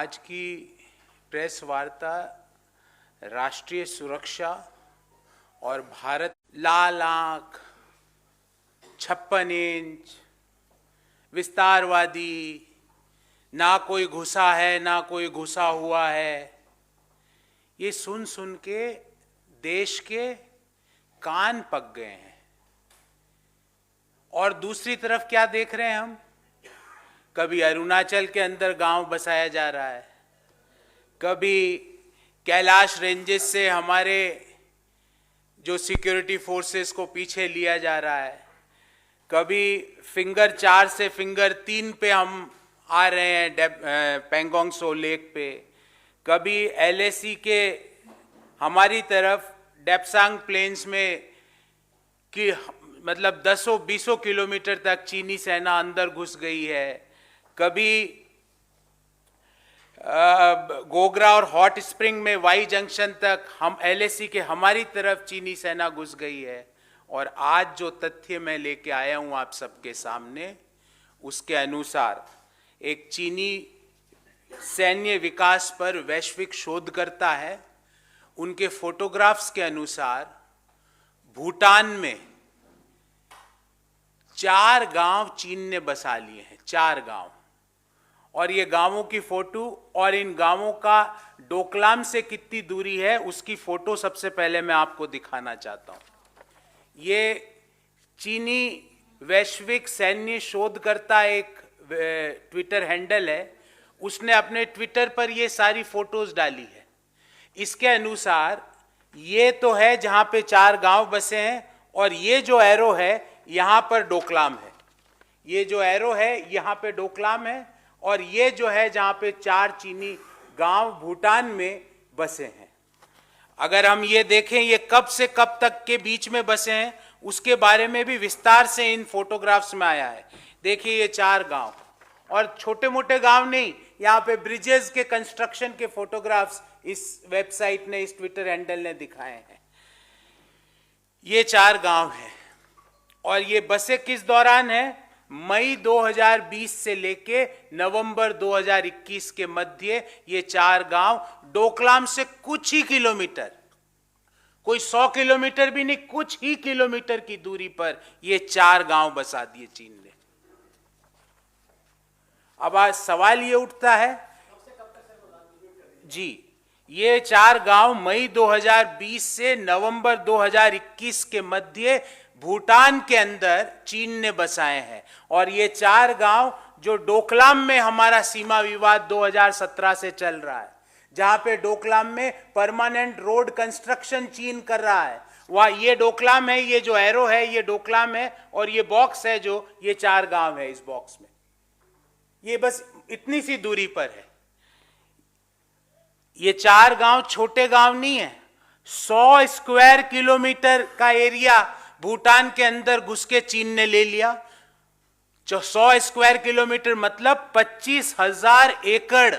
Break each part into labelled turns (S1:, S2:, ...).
S1: आज की प्रेस वार्ता राष्ट्रीय सुरक्षा और भारत लाल आंख, 56 इंच, विस्तारवादी, ना कोई घुसा है ना कोई घुसा हुआ है, ये सुन सुन के देश के कान पक गए हैं। और दूसरी तरफ क्या देख रहे हैं हम? कभी अरुणाचल के अंदर गांव बसाया जा रहा है, कभी कैलाश रेंजेस से हमारे जो सिक्योरिटी फोर्सेस को पीछे लिया जा रहा है, कभी फिंगर 4 से फिंगर 3 पे हम आ रहे हैं पेंगोंग सो लेक पे, कभी एलएसी के हमारी तरफ डेप्सांग प्लेन्स में कि मतलब 10-20 किलोमीटर तक चीनी सेना अंदर घुस गई है, कभी गोगरा और हॉट स्प्रिंग में वाई जंक्शन तक हम एलएसी के हमारी तरफ चीनी सेना घुस गई है। और आज जो तथ्य मैं लेके आया हूं आप सबके सामने, उसके अनुसार एक चीनी सैन्य विकास पर वैश्विक शोध करता है, उनके फोटोग्राफ्स के अनुसार भूटान में 4 गांव चीन ने बसा लिए हैं, 4 गांव। और ये गांवों की फोटो और इन गांवों का डोकलाम से कितनी दूरी है उसकी फोटो सबसे पहले मैं आपको दिखाना चाहता हूं। ये चीनी वैश्विक सैन्य शोधकर्ता एक ट्विटर हैंडल है, उसने अपने ट्विटर पर ये सारी फोटोज डाली है। इसके अनुसार ये तो है जहां पे 4 गांव बसे हैं, और ये जो एरो है यहां पर डोकलाम है, ये जो एरो है यहां पे डोकलाम है, और ये जो है जहां पे 4 चीनी गांव भूटान में बसे हैं। अगर हम ये देखें ये कब से कब तक के बीच में बसे हैं उसके बारे में भी विस्तार से इन फोटोग्राफ्स में आया है। देखिए ये 4 गांव, और छोटे मोटे गांव नहीं, यहाँ पे ब्रिजेस के कंस्ट्रक्शन के फोटोग्राफ्स इस वेबसाइट ने, इस ट्विटर हैंडल ने दिखाए हैं। ये 4 गांव हैं, और ये बसे किस दौरान है? मई 2020 से लेके नवंबर 2021 के मध्य ये 4 गांव डोकलाम से कुछ ही किलोमीटर, कोई 100 किलोमीटर भी नहीं, कुछ ही किलोमीटर की दूरी पर ये 4 गांव बसा दिए चीन ने। अब आज सवाल ये उठता है जी, ये 4 गांव मई 2020 से नवंबर 2021 के मध्य भूटान के अंदर चीन ने बसाए हैं, और ये 4 गांव जो डोकलाम में हमारा सीमा विवाद 2017 से चल रहा है, जहां पे डोकलाम में परमानेंट रोड कंस्ट्रक्शन चीन कर रहा है, वह ये डोकलाम है, ये जो एरो है ये डोकलाम है, और ये बॉक्स है जो ये 4 गांव है इस बॉक्स में, ये बस इतनी सी दूरी पर है। ये 4 गांव छोटे गांव नहीं है, 100 स्क्वायर किलोमीटर का एरिया भूटान के अंदर घुस के चीन ने ले लिया। 100 स्क्वायर किलोमीटर मतलब 25,000 एकड़,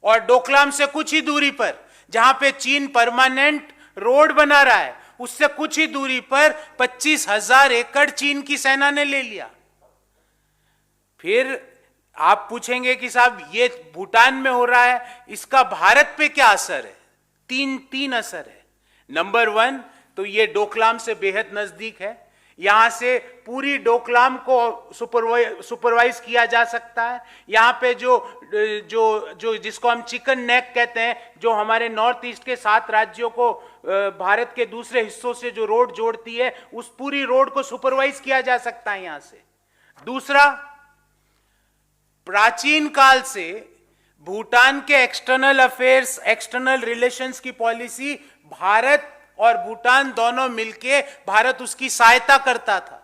S1: और डोकलाम से कुछ ही दूरी पर जहां पे चीन परमानेंट रोड बना रहा है, उससे कुछ ही दूरी पर 25,000 एकड़ चीन की सेना ने ले लिया। फिर आप पूछेंगे कि साहब ये भूटान में हो रहा है, इसका भारत पे क्या असर है? तीन असर है। नंबर 1 तो ये डोकलाम से बेहद नजदीक है, यहां से पूरी डोकलाम को सुपरवाइज किया जा सकता है। यहां पे जो जिसको हम चिकन नेक कहते हैं, जो हमारे नॉर्थ ईस्ट के 7 राज्यों को भारत के दूसरे हिस्सों से जो रोड जोड़ती है, उस पूरी रोड को सुपरवाइज किया जा सकता है यहां से। दूसरा, प्राचीन काल से भूटान के एक्सटर्नल अफेयर्स, एक्सटर्नल रिलेशंस की पॉलिसी भारत और भूटान दोनों मिलके भारत उसकी सहायता करता था।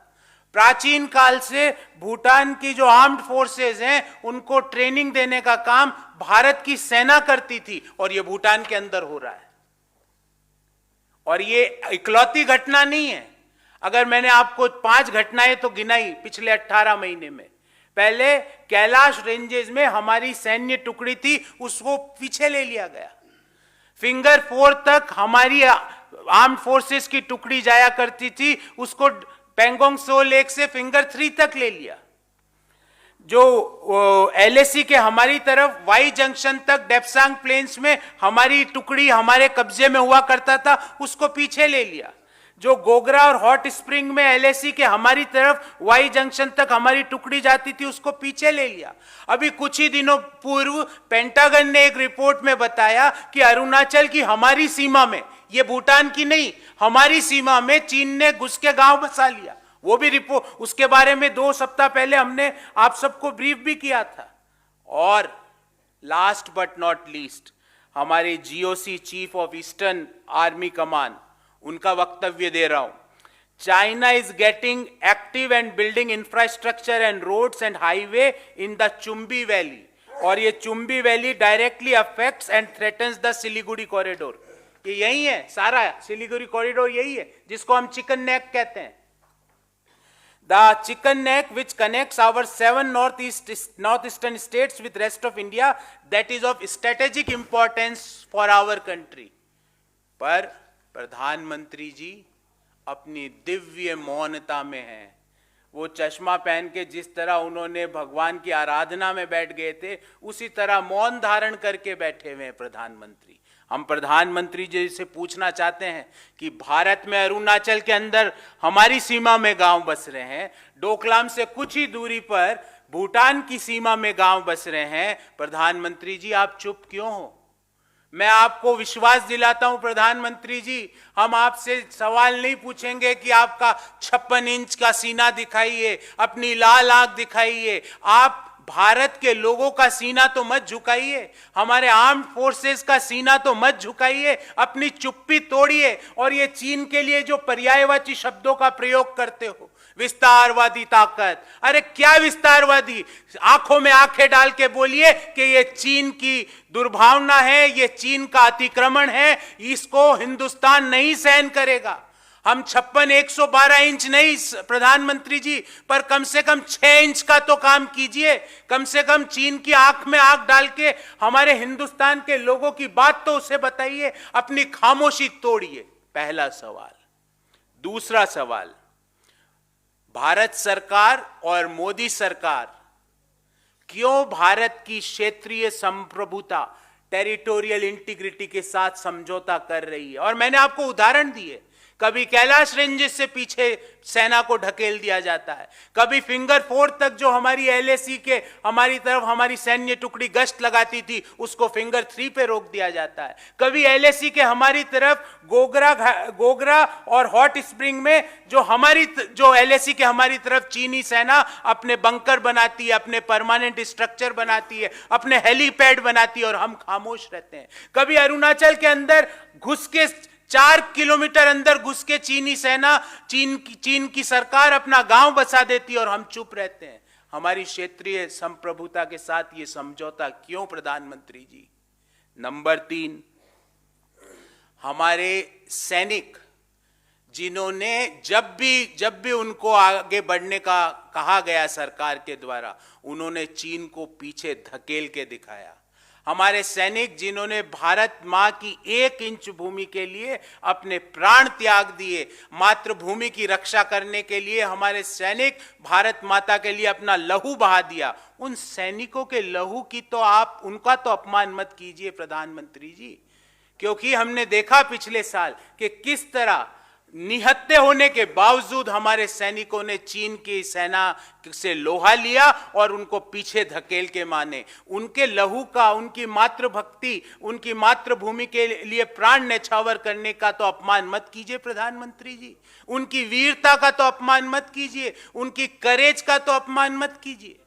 S1: प्राचीन काल से भूटान की जो आर्म्ड फोर्सेस हैं उनको ट्रेनिंग देने का काम भारत की सेना करती थी, और ये भूटान के अंदर हो रहा है। और ये इकलौती घटना नहीं है। अगर मैंने आपको 5 घटनाएं तो गिनाई पिछले 18 महीने में, पहले कैलाश रेंजेस में हमारी सैन्य टुकड़ी थी, उसको पीछे ले लिया गया। फिंगर 4 तक हमारी आर्म्ड फोर्सेस की टुकड़ी जाया करती थी, उसको पेंगोंग सो लेक से फिंगर 3 तक ले लिया। जो एलएसी के हमारी तरफ वाई जंक्शन तक डेप्सांग प्लेन्स में हमारी टुकड़ी हमारे कब्जे में हुआ करता था, उसको पीछे ले लिया। जो गोगरा और हॉट स्प्रिंग में एलएसी के हमारी तरफ वाई जंक्शन तक हमारी टुकड़ी जाती थी, उसको पीछे ले लिया। अभी कुछ ही दिनों पूर्व पेंटागन ने एक रिपोर्ट में बताया कि अरुणाचल की हमारी सीमा में, ये भूटान की नहीं, हमारी सीमा में चीन ने घुस के गांव बसा लिया। वो भी रिपोर्ट, उसके बारे में 2 सप्ताह पहले हमने आप सबको ब्रीफ भी किया था। और लास्ट बट नॉट लीस्ट, हमारे GOC chief of eastern army command, उनका वक्तव्य दे रहा हूं। China is getting active and building infrastructure and roads and highway in the Chumbi valley, और ये Chumbi valley directly affects and threatens the Siliguri corridor. ये यही है, सारा सिलीगुड़ी कॉरिडोर यही है जिसको हम चिकन नेक कहते हैं। The chicken neck which connects our 7 northeastern states with rest of India, that is of strategic importance for our country. पर प्रधानमंत्री जी अपनी दिव्य मौनता में हैं। वो चश्मा पहन के जिस तरह उन्होंने भगवान की आराधना में बैठ गए थे, उसी तरह मौन धारण करके बैठे हुए हैं प्रधानमंत्री। हम प्रधानमंत्री जी से पूछना चाहते हैं कि भारत में अरुणाचल के अंदर हमारी सीमा में गांव बस रहे हैं, डोकलाम से कुछ ही दूरी पर भूटान की सीमा में गांव बस रहे हैं। प्रधानमंत्री जी आप चुप क्यों हो? मैं आपको विश्वास दिलाता हूं प्रधानमंत्री जी, हम आपसे सवाल नहीं पूछेंगे कि आपका 56 इंच का सीना दिखाइए, अपनी लाल आंख दिखाइए। आप भारत के लोगों का सीना तो मत झुकाइए, हमारे आर्म्ड फोर्सेस का सीना तो मत झुकाइए, अपनी चुप्पी तोड़िए। और ये चीन के लिए जो पर्यायवाची शब्दों का प्रयोग करते हो, विस्तारवादी ताकत, अरे क्या विस्तारवादी? आंखों में आंखें डाल के बोलिए कि ये चीन की दुर्भावना है, ये चीन का अतिक्रमण है, इसको हिंदुस्तान नहीं सहन करेगा। हम 56 112 इंच नहीं प्रधानमंत्री जी, पर कम से कम 6 इंच का तो काम कीजिए। कम से कम चीन की आंख में आंख डाल के हमारे हिंदुस्तान के लोगों की बात तो उसे बताइए, अपनी खामोशी तोड़िए। पहला सवाल। दूसरा सवाल, भारत सरकार और मोदी सरकार क्यों भारत की क्षेत्रीय संप्रभुता, टेरिटोरियल इंटीग्रिटी के साथ समझौता कर रही है? और मैंने आपको उदाहरण दिए, कभी कैलाश रेंजेस से पीछे सेना को ढकेल दिया जाता है, कभी फिंगर 4 तक जो हमारी एलएसी के हमारी तरफ हमारी सैन्य टुकड़ी गश्त लगाती थी, उसको फिंगर 3 पे रोक दिया जाता है। कभी एलएसी के हमारी तरफ गोगरा और हॉट स्प्रिंग में जो एलएसी के हमारी तरफ चीनी सेना अपने बंकर बनाती है, अपने परमानेंट स्ट्रक्चर बनाती है, अपने हेलीपैड बनाती है, और हम खामोश रहते हैं। कभी अरुणाचल के अंदर घुस के 4 किलोमीटर अंदर घुस के चीनी सेना, चीन की सरकार अपना गांव बसा देती है और हम चुप रहते हैं। हमारी क्षेत्रीय संप्रभुता के साथ ये समझौता क्यों प्रधानमंत्री जी? नंबर 3, हमारे सैनिक जिन्होंने जब भी उनको आगे बढ़ने का कहा गया सरकार के द्वारा, उन्होंने चीन को पीछे धकेल के दिखाया। हमारे सैनिक जिन्होंने भारत मां की 1 इंच भूमि के लिए अपने प्राण त्याग दिए, मातृभूमि की रक्षा करने के लिए हमारे सैनिक भारत माता के लिए अपना लहू बहा दिया, उन सैनिकों के लहू की तो आप उनका तो अपमान मत कीजिए प्रधानमंत्री जी। क्योंकि हमने देखा पिछले साल कि किस तरह निहत्थे होने के बावजूद हमारे सैनिकों ने चीन की सेना से लोहा लिया और उनको पीछे धकेल के माने। उनके लहू का, उनकी मातृभक्ति, उनकी मातृभूमि के लिए प्राण न्यौछावर करने का तो अपमान मत कीजिए प्रधानमंत्री जी। उनकी वीरता का तो अपमान मत कीजिए, उनकी करेज का तो अपमान मत कीजिए।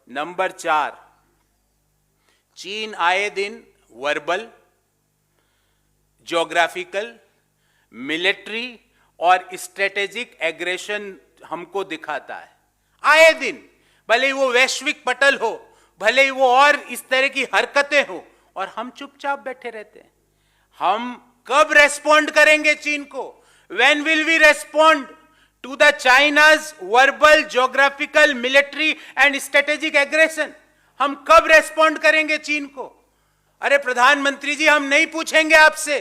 S1: नंबर 4, चीन आए दिन वर्बल, ज्योग्राफिकल, मिलिट्री और स्ट्रेटेजिक एग्रेशन हमको दिखाता है आए दिन। भले ही वो वैश्विक पटल हो, भले ही वो और इस तरह की हरकतें हो, और हम चुपचाप बैठे रहते हैं। हम कब रेस्पॉन्ड करेंगे चीन को? When will we respond to the China's verbal, geographical, military and strategic aggression? हम कब रेस्पॉन्ड करेंगे चीन को? अरे प्रधानमंत्री जी, हम नहीं पूछेंगे आपसे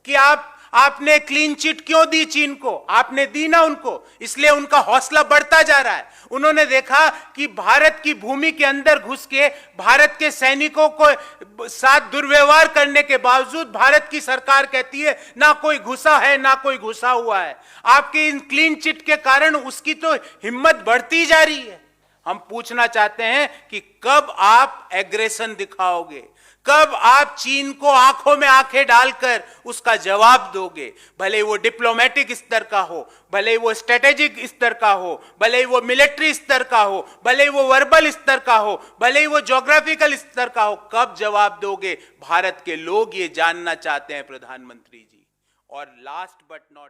S1: कि आप आपने क्लीन चिट क्यों दी चीन को? आपने दी ना उनको, इसलिए उनका हौसला बढ़ता जा रहा है। उन्होंने देखा कि भारत की भूमि के अंदर घुस के भारत के सैनिकों को साथ दुर्व्यवहार करने के बावजूद भारत की सरकार कहती है ना कोई घुसा है ना कोई घुसा हुआ है। आपके इन क्लीन चिट के कारण उसकी तो हिम्मत बढ़ती जा रही है। हम पूछना चाहते हैं कि कब आप एग्रेशन दिखाओगे, कब आप चीन को आंखों में आंखें डालकर उसका जवाब दोगे? भले वो डिप्लोमेटिक स्तर का हो, भले वो स्ट्रेटेजिक स्तर का हो, भले वो मिलिट्री स्तर का हो, भले वो वर्बल स्तर का हो, भले वो ज्योग्राफिकल स्तर का हो, कब जवाब दोगे? भारत के लोग ये जानना चाहते हैं प्रधानमंत्री जी। और लास्ट बट नॉट